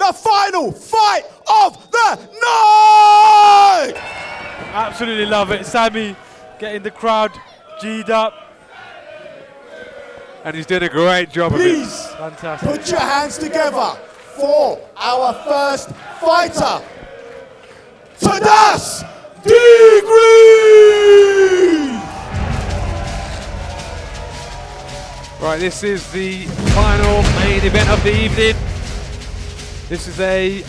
the final fight of the night! Absolutely love it. Sammy getting the crowd G'd up. And he's doing a great job Please, of it. Fantastic. put your hands together for our first fighter, Tadas Digrys! Right, this is the final main event of the evening. This is a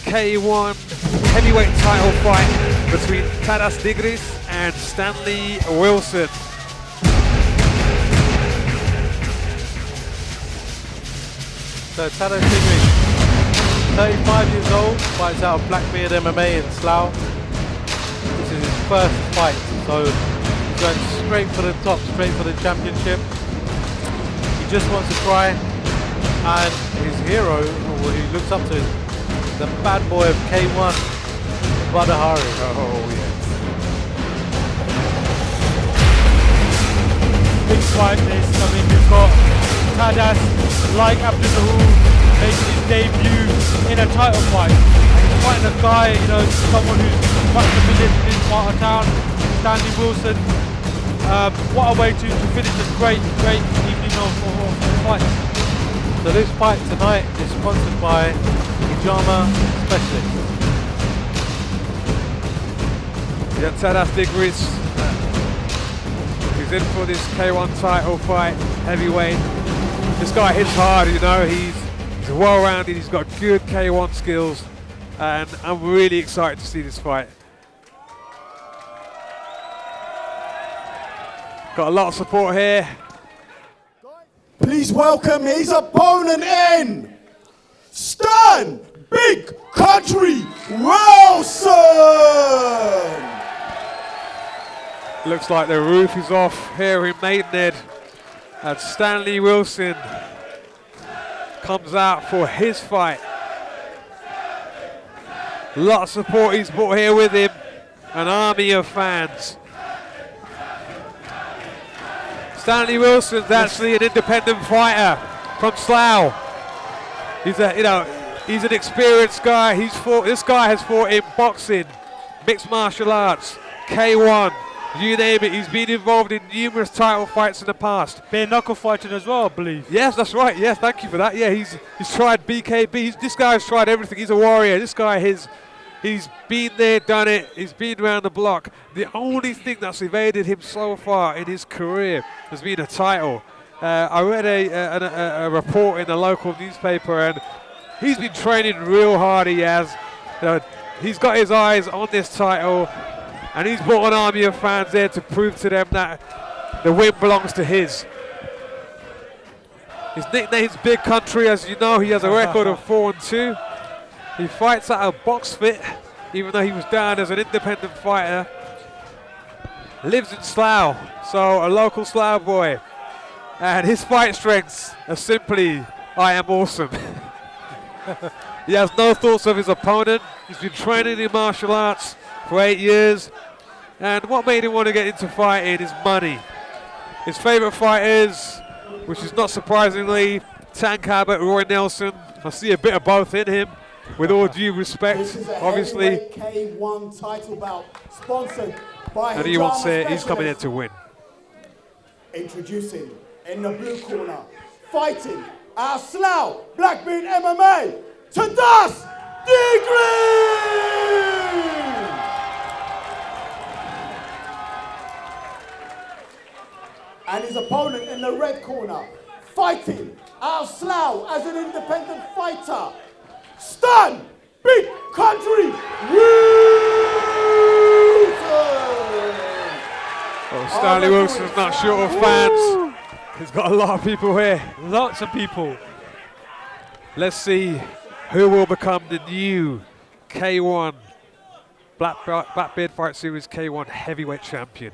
K1 heavyweight title fight between Tadas Digrys and Stanlee Wilson. So Tadas Digrys, 35 years old, fights out of Blackbeard MMA in Slough. This is his first fight, so he's going straight for the top, straight for the championship. He just wants to try, and his hero, who he looks up to, is the bad boy of K1, Badahari. Oh, yes. Big fight this. I mean, we've got Tadas, like Abdul making his debut in a title fight. And he's fighting a guy, you know, someone who's quite familiar to this part of town, Stanlee Wilson. What a way to finish a great evening of fights. So this fight tonight is sponsored by Hijama Specialist. Yeah, Tadas Digrys. He's in for this K1 title fight, heavyweight. This guy hits hard, you know, he's well-rounded, he's got good K1 skills, and I'm really excited to see this fight. Got a lot of support here. Please welcome his opponent in, Stan Big Country Wilson! Looks like the roof is off here in Maidenhead, and Stanlee Wilson comes out for his fight. A lot of support he's brought here with him, an army of fans. Stanlee Wilson's actually an independent fighter from Slough. He's an experienced guy. This guy has fought in boxing, mixed martial arts, K1. You name it, he's been involved in numerous title fights in the past. Bare knuckle fighting as well, I believe. Yes, that's right. Yes, thank you for that. Yeah, he's tried BKB. This guy's tried everything. He's a warrior. This guy, he's been there, done it. He's been around the block. The only thing that's evaded him so far in his career has been a title. I read a report in the local newspaper, and he's been training real hard. He has. He's got his eyes on this title. And he's brought an army of fans there to prove to them that the win belongs to his. His nickname's Big Country. As you know, he has a record of 4-2. He fights out of box fit, even though he was down as an independent fighter. Lives in Slough, so a local Slough boy. And his fight strengths are simply, I am awesome. He has no thoughts of his opponent. He's been training in martial arts for 8 years, and what made him want to get into fighting is money. His favourite fighters, which is not surprisingly Tank Abbott, Roy Nelson. I see a bit of both in him, with all due respect, This is a obviously. K1 title bout sponsored by And he wants Hijama it, he's coming in Specialist. to win. Introducing in the blue corner, fighting our Slough Blackbeard MMA, Tadas Digrys! And his opponent in the red corner, fighting our Slough as an independent fighter, Stan Big Country Wilson! Oh, Stanlee Wilson's not short of fans. He's got a lot of people here. Lots of people. Let's see who will become the new K1 Blackbeard Fight Series K1 heavyweight champion.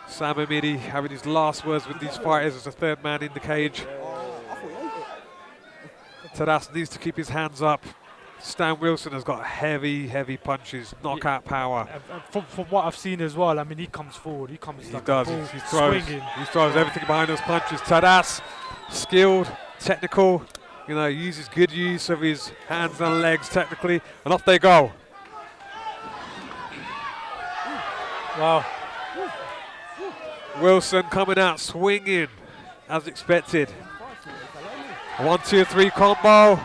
Sam Amidi having his last words with these fighters as the third man in the cage. Tadas needs to keep his hands up. Stan Wilson has got heavy punches, knockout power. From what I've seen as well, I mean, he comes forward. He comes He like does. a bull, He swinging. throws everything behind those punches. Tadas, skilled, technical, You know, uses good use of his hands and legs technically, and off they go. Wow. Wilson coming out swinging as expected. 1, 2, 3 combo.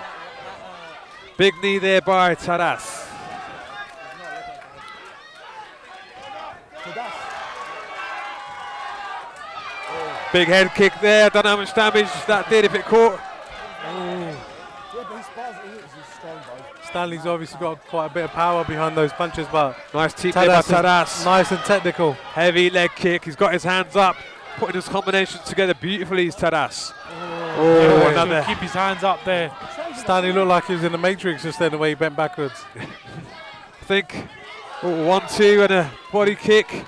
Big knee there by Tadas. Big head kick there. Don't know how much damage that did if it caught. Stanley's obviously got quite a bit of power behind those punches, but Nice teep there by Tadas. nice and technical. Heavy leg kick. He's got his hands up, putting his combinations together beautifully. He's Tadas. Oh, another. keep his hands up there. Stanley looked like he was in the Matrix just then, the way he bent backwards. I think 1, 2 and a body kick.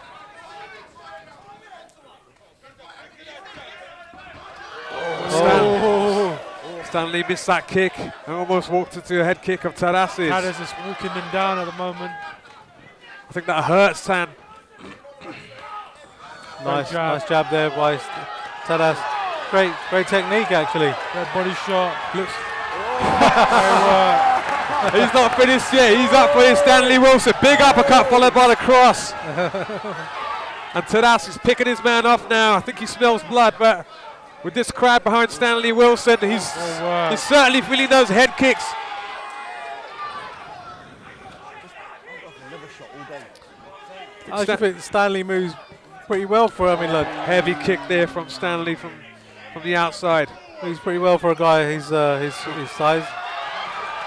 Stanley missed that kick and almost walked into a head kick of Tadas's. Tadas is walking them down at the moment. I think that hurts Tan. Nice jab there by Tadas. Great technique actually. That body shot. Looks. He's not finished yet. He's up for his Stanley Wilson. Big uppercut followed by the cross. And Tadas is picking his man off now. I think he smells blood, but with this crowd behind Stanley Wilson, he's certainly feeling those head kicks. I just think Stanley moves pretty well for him. I mean, look, Heavy kick there from Stanley from the outside. he's pretty well for a guy his size.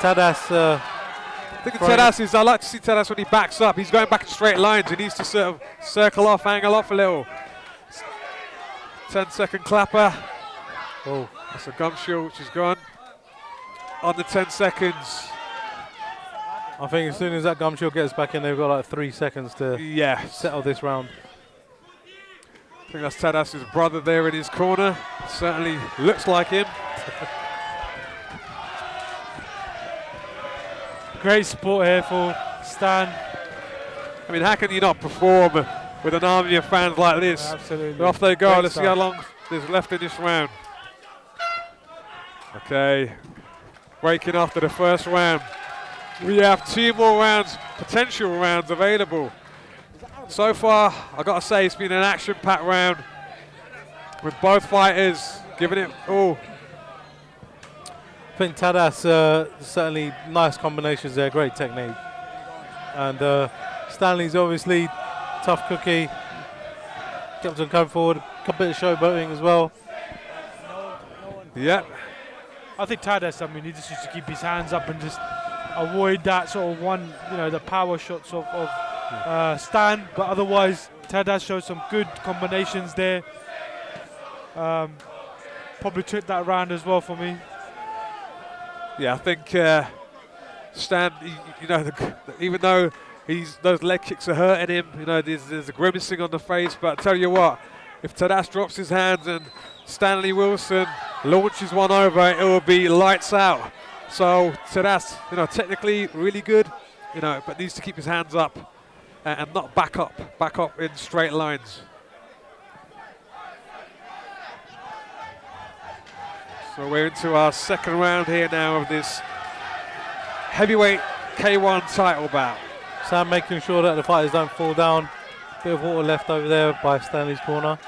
Tadas, I think Tadas is, I like to see Tadas when he backs up. He's going back in straight lines. He needs to sort of circle off, angle off a little. 10-second clapper. oh, That's a gum shield which is gone. On the 10 seconds. I think as soon as that gum shield gets back in, they've got like 3 seconds to Yeah. settle this round. I think that's Tadas' brother there in his corner. Certainly looks like him. Great support here for Stan. I mean, how can you not perform with an army of fans like this? Absolutely. But off they go. Great Let's see stuff. how long there's left in this round. Okay. Breaking after the first round. We have 2 more rounds, potential rounds available. So far, I've got to say, it's been an action-packed round with both fighters giving it all. I think Tadas certainly nice combinations there, great technique. And Stanley's obviously tough cookie. Kept on coming forward, a bit of showboating as well. Yeah. I think Tadas, I mean, he just needs to keep his hands up and just avoid that sort of one, the power shots of Stan. But otherwise, Tadas showed some good combinations there. Probably took that round as well for me. Yeah, I think Stan, even though those leg kicks are hurting him, there's a grimacing on the face, but I tell you what, if Tadas drops his hands and Stanley Wilson launches one over, it will be lights out. So Tadas, technically really good, but needs to keep his hands up and not back up in straight lines. So we're into our second round here now of this heavyweight K1 title bout. Sam making sure that the fighters don't fall down. Bit of water left over there by Stanley's corner.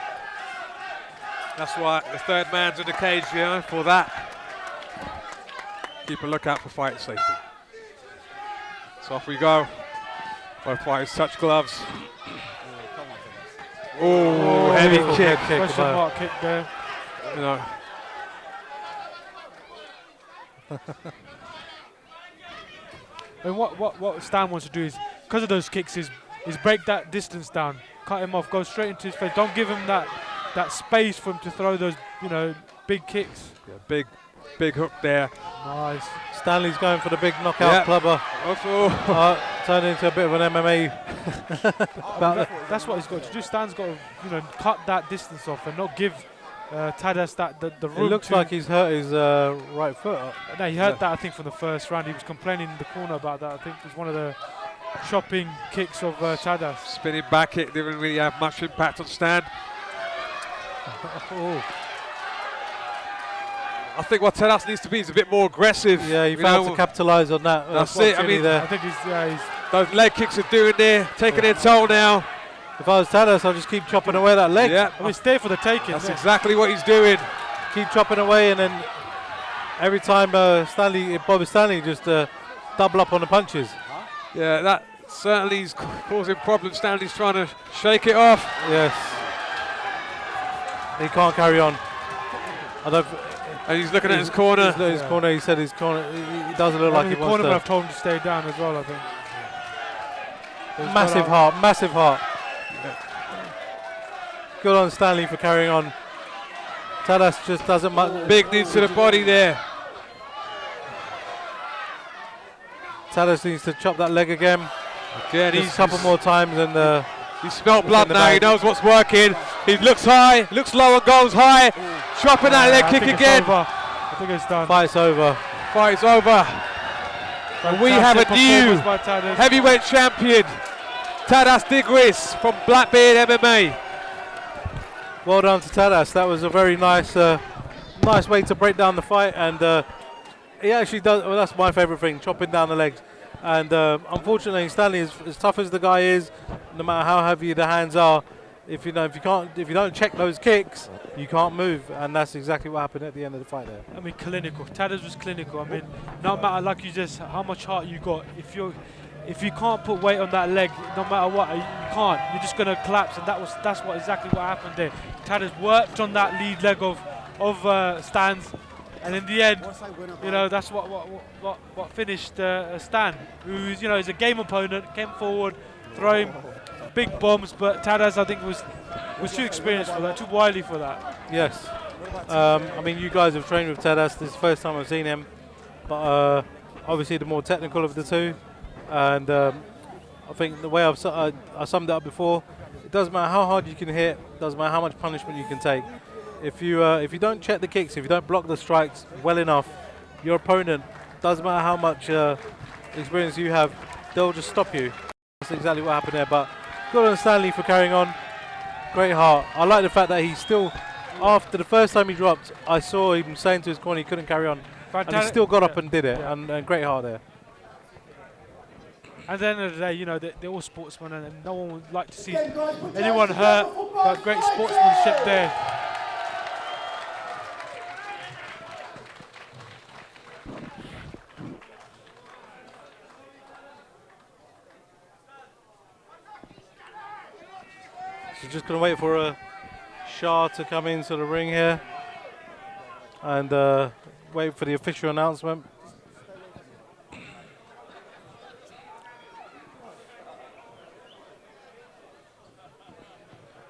That's why the third man's in the cage, for that. Keep a lookout for fight safety. So off we go. Both fighters touch gloves. Oh, heavy kick. Question mark kick there. And what Stan wants to do is, because of those kicks, is break that distance down, cut him off, go straight into his face. Don't give him that space for him to throw those big kicks. Yeah, big hook there. Nice. Stanley's going for the big knockout clubber. Turned into a bit of an MMA. That's what he's got to do. Stan's got to cut that distance off and not give Tadas the room. It looks like he's hurt his right foot. No, he hurt that, I think, from the first round. He was complaining in the corner about that. I think it was one of the chopping kicks of Tadas. Spinning back kick didn't really have much impact on Stan. I think what Tadas needs to be is a bit more aggressive. Yeah, he failed to capitalise on that. That's it. I mean, there. I think he's those leg kicks are doing there, taking their toll now. If I was Tadas, I'd just keep chopping away that leg. Yeah, I mean, stay for the taking. that's exactly what he's doing. Keep chopping away, and then every time Bobby Stanlee just double up on the punches. Yeah, that certainly is causing problems. Stanley's trying to shake it off. Yes. He can't carry on. And he's looking at his corner. His corner. He said his corner. He doesn't look like he the wants corner to. would have told him to stay down as well, I think. Massive heart. Massive heart. Good on Stanlee for carrying on. Tadas just doesn't much. Big knees to the body there. Tadas needs to chop that leg again. Again, Just a couple more times, and he smelt blood now. bag. He knows what's working. He looks high, looks low and goes high. Chopping that leg kick again. I think it's done. fight's over. Fight's over. And we have a new heavyweight champion, Tadas Digrys from Blackbeard MMA. Well done to Tadas. That was a very nice way to break down the fight, and he actually does. Well, that's my favourite thing, chopping down the legs. And unfortunately, Stanlee, as tough as the guy is, no matter how heavy the hands are, if you don't check those kicks, you can't move. And that's exactly what happened at the end of the fight there. I mean, clinical. Tadas was clinical. I mean, no matter like you just how much heart you got, if you can't put weight on that leg, no matter what, you can't. You're just gonna collapse, and that's exactly what happened there. Tadas worked on that lead leg of Stan's, and in the end, that's what finished Stan, who's is a game opponent, came forward, throwing big bombs, but Tadas I think was too experienced for that, too wily for that. Yes. I mean, you guys have trained with Tadas. This is the first time I've seen him, but obviously the more technical of the two. And I think the way I summed it up before, it doesn't matter how hard you can hit, doesn't matter how much punishment you can take. If you don't check the kicks, if you don't block the strikes well enough, your opponent, doesn't matter how much experience you have, they'll just stop you. That's exactly what happened there. But good on Stanlee for carrying on. Great heart. I like the fact that he still, after the first time he dropped, I saw him saying to his corner he couldn't carry on, and he still got up and did it. And great heart there. At the end of the day, they're all sportsmen, and no one would like to see anyone hurt. But great sportsmanship there. So just going to wait for Shah to come into the ring here, and wait for the official announcement.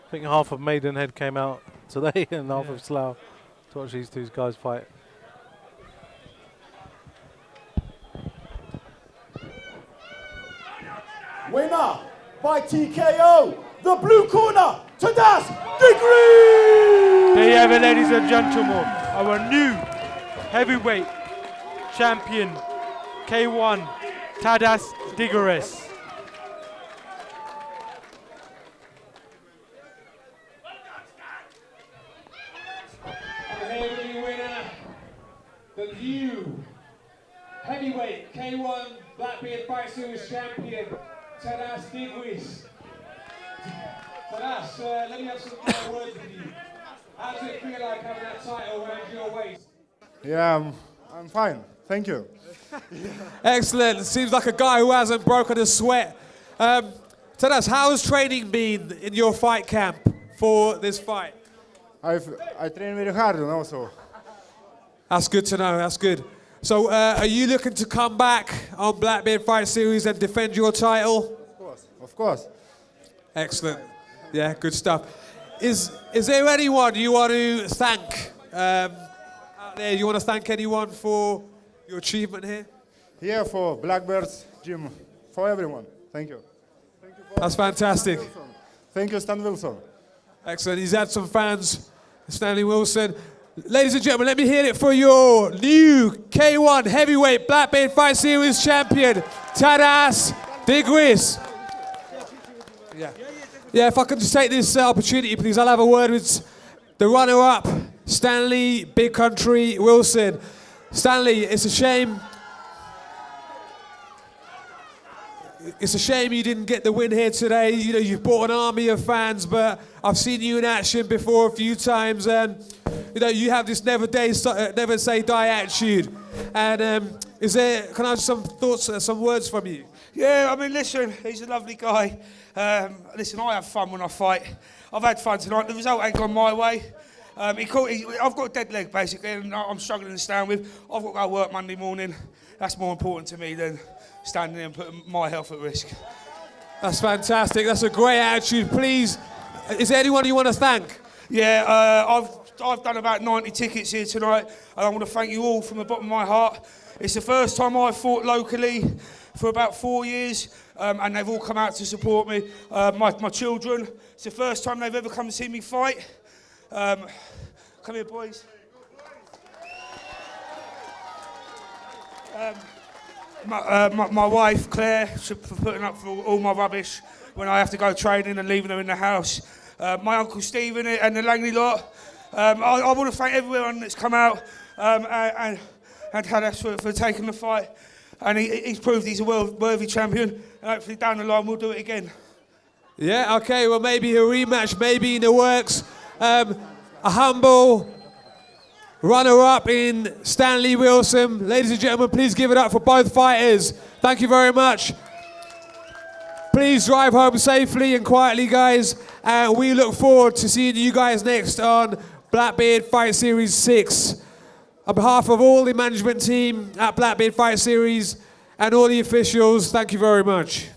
I think half of Maidenhead came out today and half of Slough to watch these two guys fight. Winner by TKO, the blue corner, Tadas Digrys! There you have it, ladies and gentlemen, our new heavyweight champion, K1, Tadas Digrys. The new heavyweight K1 Blackbeard Fight Series champion, Tadas Digrys. Tadas, let me have some words with you. How does it feel like having that title around your waist? Yeah, I'm fine. Thank you. Excellent. Seems like a guy who hasn't broken a sweat. Tadas, how has training been in your fight camp for this fight? I train very hard, so. That's good to know. That's good. So, are you looking to come back on Blackbeard Fight Series and defend your title? Of course. Excellent. Yeah, good stuff. Is there anyone you want to thank out there? You want to thank anyone for your achievement here? Here for Blackbeard's gym, for everyone. Thank you. Thank you for That's fantastic. Thank you, Stan Wilson. Excellent. He's had some fans, Stanley Wilson. Ladies and gentlemen, let me hear it for your new K1 Heavyweight Blackbeard Fight Series champion, Tadas Digrys. Yeah, if I can just take this opportunity, please, I'll have a word with the runner-up Stanlee, Big Country, Wilson. Stanlee, it's a shame. It's a shame you didn't get the win here today. You know, you've brought an army of fans, but I've seen you in action before a few times, and you know you have this never say die attitude. And can I have some thoughts, some words from you? Yeah, I mean, listen, he's a lovely guy. Listen, I have fun when I fight. I've had fun tonight. The result ain't gone my way. I've got a dead leg basically, and I'm struggling to stand with. I've got to go work Monday morning. That's more important to me than standing there and putting my health at risk. That's fantastic. That's a great attitude. Please, is there anyone you want to thank? Yeah, I've done about 90 tickets here tonight, and I want to thank you all from the bottom of my heart. It's the first time I've fought locally for about 4 years, and they've all come out to support me. My children, it's the first time they've ever come to see me fight. Come here, boys. My wife, Claire, for putting up for all my rubbish when I have to go training and leaving her in the house. My Uncle Stephen and the Langley lot. I want to thank everyone that's come out and Tadas for taking the fight. And he's proved he's a worthy champion. And hopefully down the line we'll do it again. Yeah, okay, well maybe a rematch, maybe in the works. A humble runner-up in Stanlee Wilson. Ladies and gentlemen, please give it up for both fighters. Thank you very much. Please drive home safely and quietly, guys. And we look forward to seeing you guys next on Blackbeard Fight Series 6. On behalf of all the management team at Blackbeard Fight Series and all the officials, thank you very much.